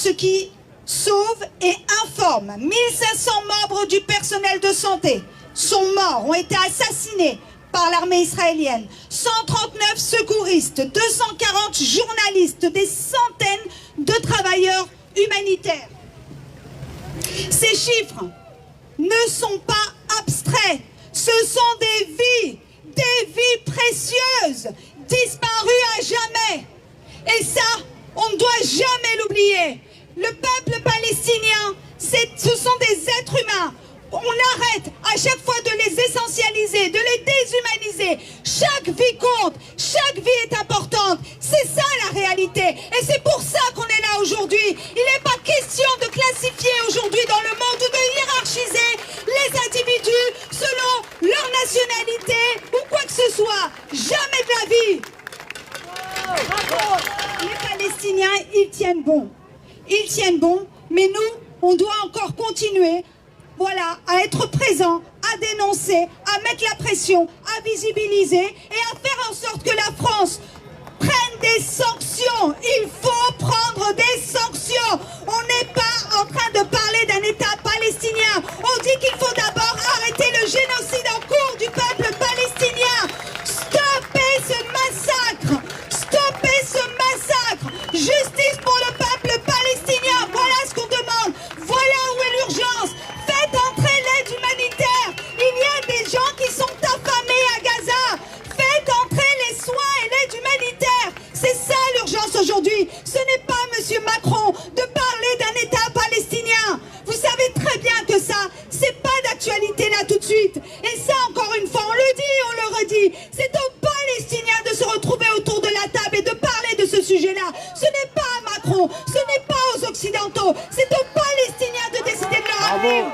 ce qui sauve et informe. 1500 membres du personnel de santé sont morts, ont été assassinés par l'armée israélienne. 139 secouristes, 240 journalistes, des centaines de travailleurs humanitaires. Ces chiffres ne sont pas abstraits. Ce sont des vies précieuses, disparues à jamais. Et ça, on ne doit jamais l'oublier. Le peuple palestinien, ce sont des êtres humains. On arrête à chaque fois de les essentialiser, de les déshumaniser. Chaque vie compte, chaque vie est importante. C'est ça la réalité. Et c'est pour ça qu'on est là aujourd'hui. Il n'est pas question de classifier aujourd'hui dans le monde, de hiérarchiser les individus selon leur nationalité ou quoi que ce soit. Jamais de la vie. Les Palestiniens, ils tiennent bon. Ils tiennent bon, mais nous, on doit encore continuer. Voilà, à être présent, à dénoncer, à mettre la pression, à visibiliser et à faire en sorte que la France prenne des sanctions. Il faut prendre des sanctions. On n'est pas en train de parler d'un État palestinien. On dit qu'il faut d'abord arrêter le génocide en cours du peuple palestinien. Stoppez ce massacre. Stoppez ce massacre. Justice pour le peuple palestinien. Voilà ce qu'on demande. Voilà où est l'urgence. Faites entrer l'aide humanitaire. Il y a des gens qui sont affamés à Gaza. Faites entrer les soins et l'aide humanitaire. C'est ça l'urgence aujourd'hui. Ce n'est pas M. Macron de parler d'un État palestinien. Vous savez très bien que ça, c'est pas d'actualité là tout de suite. Et ça, encore une fois, on le dit, on le redit. C'est aux Palestiniens de se retrouver autour de la table et de parler de ce sujet-là. Ce n'est pas à Macron, ce n'est pas aux Occidentaux. C'est aux Palestiniens de décider de leur avenir.